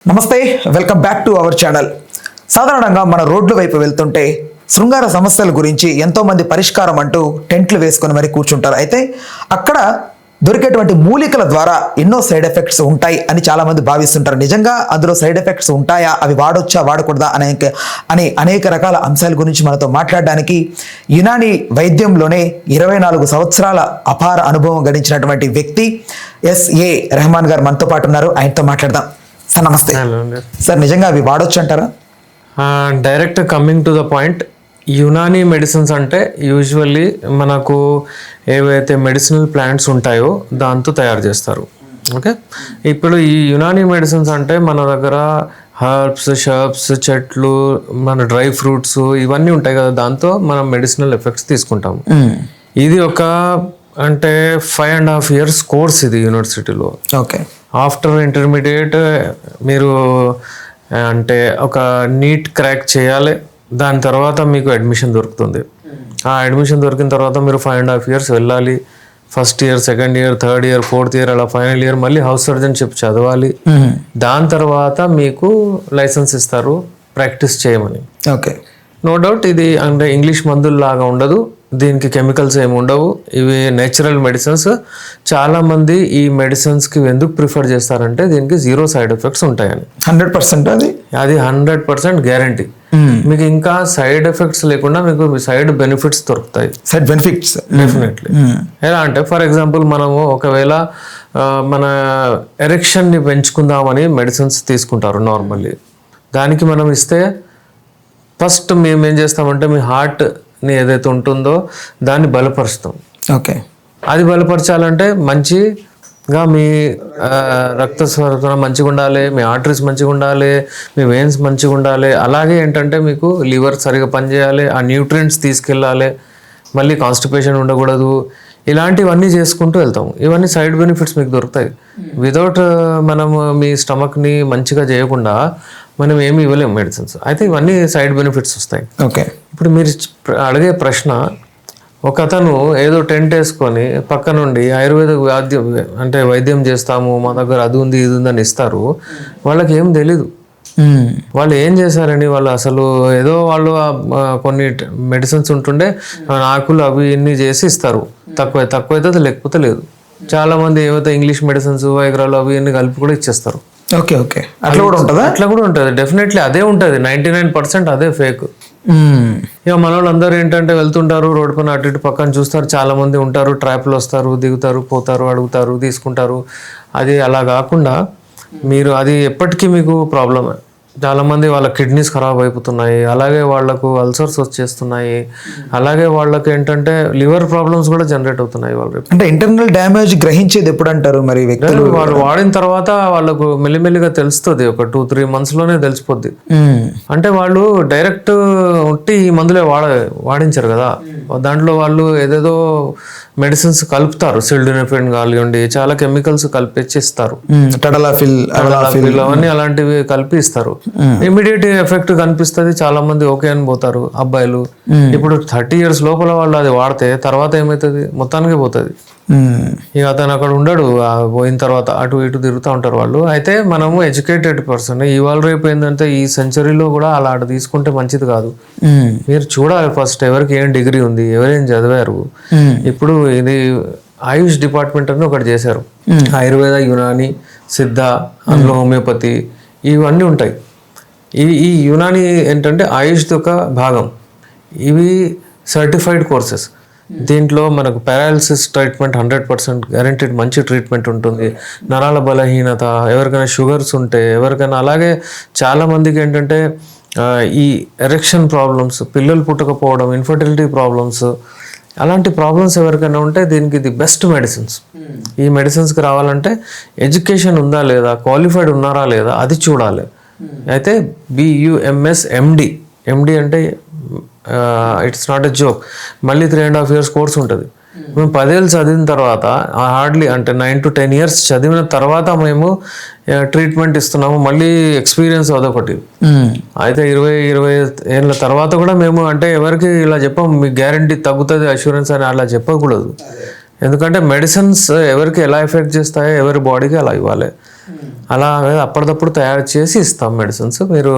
నమస్తే, welcome back to our channel. సాధారణంగా మన రోడ్ల వైపు వెళ్తుంటే శృంగార సమస్యల గురించి ఎంతోమంది పరిష్కారం అంటూ టెంట్లు వేసుకొని మరి కూర్చుంటారు. అయితే అక్కడ దొరికేటువంటి మూలికల ద్వారా ఎన్నో సైడ్ ఎఫెక్ట్స్ ఉంటాయి అని చాలామంది భావిస్తుంటారు. నిజంగా అందులో సైడ్ ఎఫెక్ట్స్ ఉంటాయా, అవి వాడొచ్చా వాడకూడదా అని అనేక రకాల అంశాల గురించి మనతో మాట్లాడడానికి యునానీ వైద్యంలోనే 24 సంవత్సరాల అపార అనుభవం గడించినటువంటి వ్యక్తి ఎస్ఏ రెహమాన్ గారు మనతో పాటు ఉన్నారు. ఆయనతో మాట్లాడదాం. సార్ నమస్తే. సార్, నిజంగా అవి వాడొచ్చు అంటారా? Direct coming to the point, Unani medicines అంటే యూజువల్లీ మనకు ఏవైతే మెడిసినల్ ప్లాంట్స్ ఉంటాయో దాంతో తయారు చేస్తారు. ఓకే, ఇప్పుడు ఈ యునానీ మెడిసిన్స్ అంటే మన దగ్గర హర్బ్స్, షర్బ్స్, చెట్లు, మన డ్రై ఫ్రూట్స్ ఇవన్నీ ఉంటాయి కదా, దాంతో మనం మెడిసినల్ ఎఫెక్ట్స్ తీసుకుంటాము. ఇది ఒక అంటే 5.5 years కోర్స్ ఇది యూనివర్సిటీలో. ఓకే, ఆఫ్టర్ ఇంటర్మీడియట్ మీరు అంటే ఒక నీట్ క్రాక్ చేయాలి, దాని తర్వాత మీకు అడ్మిషన్ దొరుకుతుంది. ఆ అడ్మిషన్ దొరికిన తర్వాత మీరు 5.5 years వెళ్ళాలి. First year, second year, third year, fourth year, అలా ఫైనల్ ఇయర్ మళ్ళీ హౌస్ సర్జన్షిప్ చదవాలి. దాని తర్వాత మీకు లైసెన్స్ ఇస్తారు ప్రాక్టీస్ చేయమని. ఓకే, నో డౌట్ ఇది అంటే ఇంగ్లీష్ మందుల్లాగా ఉండదు, దీనికి కెమికల్స్ ఏమి ఉండవు, ఇవి నేచురల్ మెడిసిన్స్. చాలామంది ఈ మెడిసిన్స్కి ఎందుకు ప్రిఫర్ చేస్తారంటే దీనికి 0 సైడ్ ఎఫెక్ట్స్ ఉంటాయని. 100% అది 100% గ్యారంటీ. మీకు ఇంకా సైడ్ ఎఫెక్ట్స్ లేకుండా మీకు సైడ్ బెనిఫిట్స్ దొరుకుతాయి. Side benefits definitely. ఎలా అంటే ఫర్ ఎగ్జాంపుల్ మనము ఒకవేళ మన ఎరెక్షన్ని పెంచుకుందామని మెడిసిన్స్ తీసుకుంటారు నార్మల్లీ. దానికి మనం ఇస్తే ఫస్ట్ మేము ఏం చేస్తామంటే మీ హార్ట్ని ఏదైతే ఉంటుందో దాన్ని బలపరుస్తాం. ఓకే, అది బలపరచాలంటే మంచిగా మీ రక్త సరఫరా మంచిగా ఉండాలి, మీ ఆర్టరీస్ మంచిగా ఉండాలి, మీ వెయిన్స్ మంచిగా ఉండాలి. అలాగే ఏంటంటే మీకు లివర్ సరిగా పనిచేయాలి, ఆ న్యూట్రియంట్స్ తీసుకెళ్ళాలి, మళ్ళీ కాన్స్టిపేషన్ ఉండకూడదు. ఇలాంటివన్నీ చేసుకుంటూ వెళ్తాము. ఇవన్నీ సైడ్ బెనిఫిట్స్ మీకు దొరుకుతాయి. వితౌట్ మనము మీ స్టమక్ని మంచిగా చేయకుండా మనం ఏమి ఇవ్వలేము మెడిసిన్స్. అయితే ఇవన్నీ సైడ్ బెనిఫిట్స్ వస్తాయి. ఓకే, ఇప్పుడు మీరు అడిగే ప్రశ్న, ఒక అతను ఏదో టెంట్ వేసుకొని పక్క నుండి ఆయుర్వేద వైద్యం చేస్తాము, మా దగ్గర అది ఉంది ఇది ఉందని ఇస్తారు. వాళ్ళకి ఏం తెలీదు. వాళ్ళు ఏం చేశారని వాళ్ళు అసలు ఏదో వాళ్ళు కొన్ని మెడిసిన్స్ ఉంటుండే ఆకులు అవి ఇన్ని చేసి ఇస్తారు. తక్కువైతే లేకపోతే లేదు. చాలా మంది ఏవైతే ఇంగ్లీష్ మెడిసిన్స్, వైగ్రాలు అవి ఇన్ని కలిపి కూడా ఇచ్చేస్తారు. ఓకే ఓకే, అట్లా కూడా ఉంటుందా? అట్లా కూడా ఉంటుంది, డెఫినెట్లీ అదే ఉంటుంది. 99% అదే ఫేక్. ఇక మన వాళ్ళు అందరూ ఏంటంటే వెళ్తుంటారు రోడ్డు పైన, అటు ఇటు పక్కన చూస్తారు, చాలా మంది ఉంటారు, ట్రాప్లు వస్తారు, దిగుతారు, పోతారు, అడుగుతారు, తీసుకుంటారు. అది అలా కాకుండా మీరు అది ఎప్పటికీ మీకు ప్రాబ్లమే. చాలామంది వాళ్ళ కిడ్నీస్ ఖరాబ్ అయిపోతున్నాయి, అలాగే వాళ్లకు అల్సర్స్ వచ్చేస్తున్నాయి, అలాగే వాళ్ళకి ఏంటంటే లివర్ ప్రాబ్లమ్స్ కూడా జనరేట్ అవుతున్నాయి. వాళ్ళు అంటే ఇంటర్నల్ డ్యామేజ్ గ్రహించేది ఎప్పుడు అంటారు మరి వ్యక్తులు? వాళ్ళు వాడిన తర్వాత వాళ్ళకు మెల్లిమెల్లిగా తెలుస్తుంది, ఒక 2-3 monthsలోనే తెలిసిపోద్ది. అంటే వాళ్ళు డైరెక్ట్ ఉంటే ఈ మందులే వాడించారు కదా, దాంట్లో వాళ్ళు ఏదేదో మెడిసిన్స్ కలుపుతారు, సిల్డినఫిన్ కానివ్వండి, చాలా కెమికల్స్ కలిపి ఇస్తారు, టడలాఫిల్ అవన్నీ అలాంటివి కలిపి ఇస్తారు. ఇమీడియట్ ఎఫెక్ట్ కనిపిస్తుంది, చాలా మంది ఓకే అని పోతారు అబ్బాయిలు. ఇప్పుడు 30 years లోపల వాళ్ళు అది వాడితే తర్వాత ఏమవుతుంది, మొత్తానికి పోతుంది. ఇక అతను అక్కడ ఉండడు, పోయిన తర్వాత అటు ఇటు తిరుగుతూ ఉంటారు వాళ్ళు. అయితే మనము ఎడ్యుకేటెడ్ పర్సన్, ఇవాళ రేపు ఏంటంటే ఈ సెంచరీలో కూడా అలా తీసుకుంటే మంచిది కాదు. మీరు చూడాలి ఫస్ట్ ఎవరికి ఏం డిగ్రీ ఉంది, ఎవరేం చదివారు. ఇప్పుడు ఇది ఆయుష్ డిపార్ట్మెంట్ అని ఒకటి చేశారు, ఆయుర్వేద, యునాని, సిద్ధ, అందులో హోమియోపతి ఇవన్నీ ఉంటాయి. ఈ యునాని ఏంటంటే ఆయుష్ ఒక భాగం. ఇవి సర్టిఫైడ్ కోర్సెస్. దీంట్లో మనకు పారాలిసిస్ ట్రీట్మెంట్ 100% గ్యారెంటీడ్, మంచి ట్రీట్మెంట్ ఉంటుంది. నరాల బలహీనత, ఎవరికైనా షుగర్స్ ఉంటే, ఎవరికైనా అలాగే చాలామందికి ఏంటంటే ఈ ఎరెక్షన్ ప్రాబ్లమ్స్, పిల్లలు పుట్టకపోవడం, ఇన్ఫర్టిలిటీ ప్రాబ్లమ్స్, అలాంటి ప్రాబ్లమ్స్ ఎవరికైనా ఉంటే దీనికి ఇది బెస్ట్ మెడిసిన్స్. ఈ మెడిసిన్స్కి రావాలంటే ఎడ్యుకేషన్ ఉందా లేదా, క్వాలిఫైడ్ ఉన్నారా లేదా అది చూడాలి. అయితే BUMS MD అంటే ఇట్స్ నాట్ ఎ జోక్. మళ్ళీ 3.5 years కోర్స్ ఉంటుంది. మేము 10 ఏళ్ళు చదివిన తర్వాత హార్డ్లీ అంటే 9 to 10 years చదివిన తర్వాత మేము ట్రీట్మెంట్ ఇస్తున్నాము. మళ్ళీ ఎక్స్పీరియన్స్ అదొకటి. అయితే 20 ఏళ్ళ తర్వాత కూడా మేము అంటే ఎవరికి ఇలా చెప్పాము, మీకు గ్యారంటీ తగ్గుతుంది అష్యూరెన్స్ అని అలా చెప్పకూడదు. ఎందుకంటే మెడిసిన్స్ ఎవరికి ఎలా ఎఫెక్ట్ చేస్తాయో ఎవరి బాడీకి అలా ఇవ్వాలి. అలా అప్పటిదప్పుడు తయారు చేసి ఇస్తాం మెడిసిన్స్. మీరు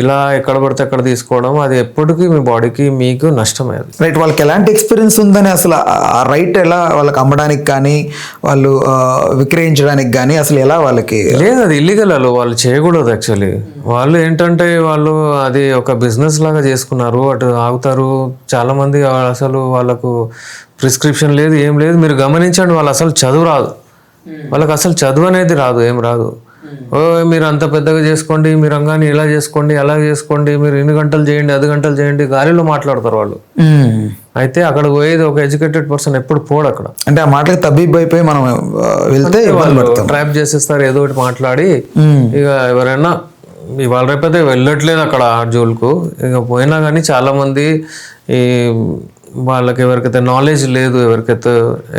ఇలా ఎక్కడ పడితే అక్కడ తీసుకోవడం అది ఎప్పటికీ మీ బాడీకి మీకు నష్టమయ్యేది. రైట్, వాళ్ళకి ఎలాంటి ఎక్స్పీరియన్స్ ఉందని అసలు ఆ రైట్ ఎలా వాళ్ళకి అమ్మడానికి కానీ వాళ్ళు విక్రయించడానికి కానీ అసలు ఎలా వాళ్ళకి లేదు, అది ఇల్లీగల్. వాళ్ళు చేయకూడదు యాక్చువల్లీ. వాళ్ళు ఏంటంటే వాళ్ళు అది ఒక బిజినెస్ లాగా చేసుకున్నారు, అటు ఆగుతారు. చాలా మంది అసలు వాళ్ళకు ప్రిస్క్రిప్షన్ లేదు, ఏం లేదు. మీరు గమనించండి, వాళ్ళు అసలు చదువు రాదు, వాళ్ళకి అసలు చదువు అనేది రాదు, ఏం రాదు. ఓ మీరు అంత పెద్దగా చేసుకోండి, మీరు రంగాన్ని ఇలా చేసుకోండి, అలా చేసుకోండి, మీరు 2 గంటలు చేయండి, 10 గంటలు చేయండి, గాలిలో మాట్లాడతారు వాళ్ళు. అయితే అక్కడ పోయేది ఒక ఎడ్యుకేటెడ్ పర్సన్ ఎప్పుడు పోడు అక్కడ. అంటే ఆ మాటలకు తబ్బిబ్బు అయిపోయి మనం వెళ్తే వాళ్ళు ట్రాప్ చేసేస్తారు, ఏదో ఒకటి మాట్లాడి. ఇక ఎవరైనా ఇవాళ రేపైతే వెళ్ళట్లేదు అక్కడ జోల్కు. ఇక పోయినా కానీ చాలా మంది ఈ వాళ్ళకి ఎవరికైతే నాలెడ్జ్ లేదు, ఎవరికైతే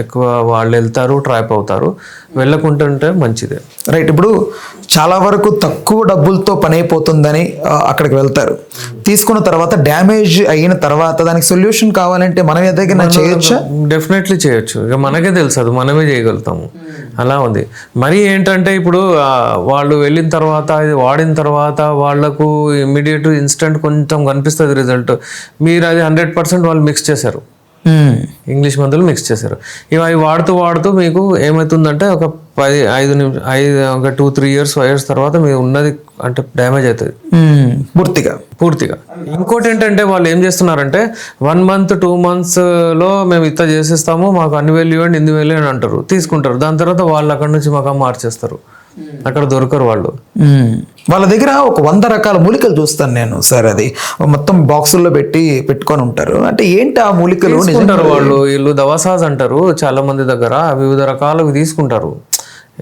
ఎక్కువ వాళ్ళు వెళ్తారు, ట్రాప్ అవుతారు. వెళ్ళకుంటుంటే మంచిదే. రైట్, ఇప్పుడు చాలా వరకు తక్కువ డబ్బులతో పని అయిపోతుందని అక్కడికి వెళ్తారు. తీసుకున్న తర్వాత డ్యామేజ్ అయిన తర్వాత దానికి సొల్యూషన్ కావాలంటే మనం ఏదైనా చేయొచ్చా? డెఫినెట్లీ చేయొచ్చు. ఇక మనకే తెలుసు, అది మనమే చేయగలుగుతాము. అలా ఉంది. మరి ఏంటంటే ఇప్పుడు వాళ్ళు వెళ్ళిన తర్వాత ఇది వాడిన తర్వాత వాళ్ళకు ఇమ్మీడియట్ ఇన్స్టెంట్ కొంచెం కనిపిస్తుంది రిజల్ట్. మీరు అది 100% వాళ్ళు మిక్స్ చేశారు, ఇంగ్లీష్ మందులు మిక్స్ చేశారు. ఇవి అవి వాడుతూ వాడుతూ మీకు ఏమవుతుందంటే ఒక 2-3 years 5 years తర్వాత మీరు ఉన్నది అంటే డ్యామేజ్ అవుతుంది పూర్తిగా. ఇంకోటి ఏంటంటే వాళ్ళు ఏం చేస్తున్నారంటే 1 month 2 months లో మేము ఇంత చేసేస్తాము, మాకు అన్ని వేలు ఇవ్వండి, 8 వేలు అని అంటారు, తీసుకుంటారు. దాని తర్వాత వాళ్ళు అక్కడ నుంచి మాకు మార్చేస్తారు, అక్కడ దొరకరు వాళ్ళు. వాళ్ళ దగ్గర ఒక 100 రకాల మూలికలు చూస్తాను నేను సార్. అది మొత్తం బాక్సుల్లో పెట్టుకొని ఉంటారు. అంటే ఏంటి ఆ మూలికలు తీసుకుంటారు వాళ్ళు? వీళ్ళు దవాసాజ్ అంటారు చాలా మంది దగ్గర, వివిధ రకాలు తీసుకుంటారు.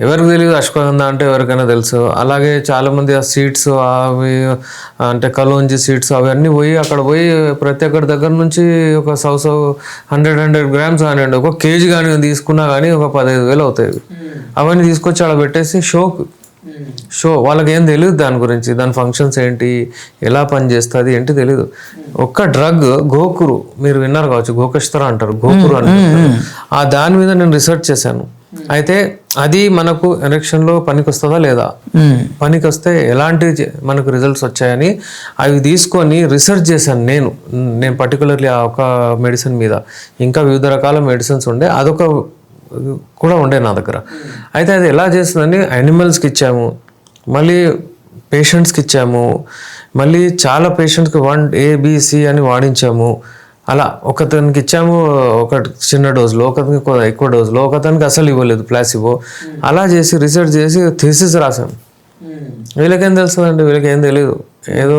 ఎవరికి తెలియదు అశ్వగంధ అంటే ఎవరికైనా తెలుసు. అలాగే చాలా మంది ఆ సీడ్స్ అవి అంటే కలోంజి సీడ్స్ అవన్నీ పోయి అక్కడ పోయి ప్రతి ఒక్కరి దగ్గర నుంచి ఒక 100 grams కానివ్వండి, ఒక కేజీ కానీ తీసుకున్నా కానీ ఒక 15,000 అవుతాయి. అవన్నీ తీసుకొచ్చి అక్కడ పెట్టేసి షో వాళ్ళకి ఏం తెలియదు దాని గురించి, దాని ఫంక్షన్స్ ఏంటి, ఎలా పనిచేస్తుంది ఏంటి తెలియదు. ఒక్క డ్రగ్ గోకురు, మీరు విన్నారు కావచ్చు, గోకష్తర అంటారు, గోకురు అంటారు. ఆ దాని మీద నేను రీసెర్చ్ చేశాను. అయితే అది మనకు ఎలక్షన్లో పనికి వస్తుందా లేదా, పనికి వస్తే ఎలాంటి మనకు రిజల్ట్స్ వచ్చాయని అవి తీసుకొని రీసెర్చ్ చేశాను నేను పర్టికులర్లీ ఆ ఒక మెడిసిన్ మీద. ఇంకా వివిధ రకాల మెడిసిన్స్ ఉండే, అదొక కూడా ఉండే నా దగ్గర. అయితే అది ఎలా చేస్తుందని యానిమల్స్కి ఇచ్చాము, మళ్ళీ పేషెంట్స్కి ఇచ్చాము, మళ్ళీ చాలా పేషెంట్స్కి 1ABC అని వాడించాము. అలా ఒకతనికి ఇచ్చాము ఒక చిన్న డోజ్లో, ఒకతనికి ఎక్కువ డోజ్లో, ఒకతనికి అసలు ఇవ్వలేదు ప్లాసిబో. అలా చేసి రీసెర్చ్ చేసి థీసిస్ రాశాను. వీళ్ళకేం తెలుస్తుందండి, వీళ్ళకి ఏం తెలియదు, ఏదో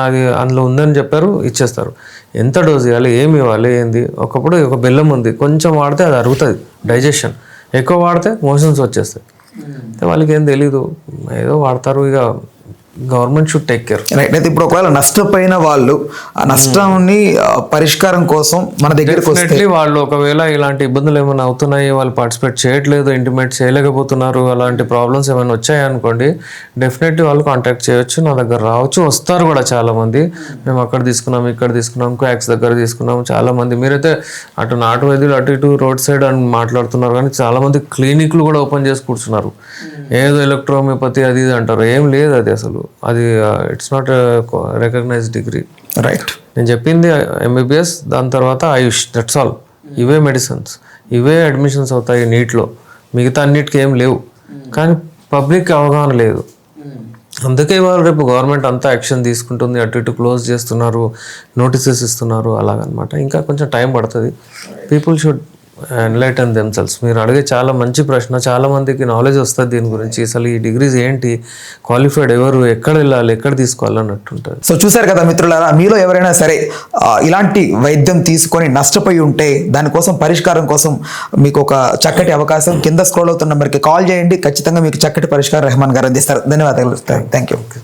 అది అందులో ఉందని చెప్పారు, ఇచ్చేస్తారు. ఎంత డోజ్ ఇవ్వాలి, ఏమి ఇవ్వాలి, ఏంది. ఒకప్పుడు ఒక బెల్లం ఉంది, కొంచెం వాడితే అది అరుగుతుంది డైజెషన్, ఎక్కువ వాడితే మోషన్స్ వచ్చేస్తాయి. వాళ్ళకి ఏం తెలీదు, ఏదో వాడతారు. ఇక government should take care. Right. అయితే ఇప్పుడు ఒకవేళ నష్టపోయిన వాళ్ళు ఆ నష్టాన్ని పరిష్కారం కోసం మన దగ్గరికి వస్తే, వాళ్ళు ఒకవేళ ఇలాంటి ఇబ్బందులు ఏమైనా అవుతున్నాయి, వాళ్ళు పార్టిసిపేట్ చేయట్లేదు, ఇంటిమేట్ చేయలేకపోతున్నారు, అలాంటి ప్రాబ్లమ్స్ ఏమైనా వచ్చాయి అనుకోండి, డెఫినెట్లీ వాళ్ళు కాంటాక్ట్ చేయొచ్చు, నా దగ్గర రావచ్చు, వస్తారు కూడా చాలా మంది. మేము అక్కడ తీసుకున్నాం, ఇక్కడ తీసుకున్నాం, క్వాక్స్ దగ్గర తీసుకున్నాం. చాలా మంది మీరైతే అటు నాటు వైద్యులు అటు ఇటు రోడ్ సైడ్ అని మాట్లాడుతున్నారు, కానీ చాలా మంది క్లినిక్లు కూడా ఓపెన్ చేసి కూర్చున్నారు. ఏదో ఎలక్ట్రోమియోపతి అది ఇది అంటారు, ఏం లేదు అది అసలు. అది it's not recognised degree. Right. నేను చెప్పింది MBBS, దాని తర్వాత ఆయుష్, దట్స్ ఆల్. ఇవే మెడిసిన్స్, ఇవే అడ్మిషన్స్ అవుతాయి నీట్లో, మిగతా అన్నిటికీ ఏం లేవు. కానీ పబ్లిక్ అవగాహన లేదు. అందుకే వాళ్ళు రేపు గవర్నమెంట్ అంతా యాక్షన్ తీసుకుంటుంది, అటు ఇటు క్లోజ్ చేస్తున్నారు, నోటీసెస్ ఇస్తున్నారు, అలాగనమాట. ఇంకా కొంచెం టైం పడుతుంది. People should enlighten themselves. మీరు అడిగే చాలా మంచి ప్రశ్న. చాలా మందికి నాలెడ్జ్ వస్తుంది దీని గురించి, అసలు ఈ డిగ్రీస్ ఏంటి, క్వాలిఫైడ్ ఎవరు, ఎక్కడ వెళ్ళాలి, ఎక్కడ తీసుకోవాలి అన్నట్టుంటుంది. సో చూసారు కదా మిత్రులారా, మీలో ఎవరైనా సరే ఇలాంటి వైద్యం తీసుకొని నష్టపోయి ఉంటే దానికోసం పరిష్కారం కోసం మీకు ఒక చక్కటి అవకాశం, కింద స్క్రోల్ అవుతున్న నెంబర్కి కాల్ చేయండి. ఖచ్చితంగా మీకు చక్కటి పరిష్కారం రెహమాన్ గారు అందిస్తారు. ధన్యవాదాలు. Thank you.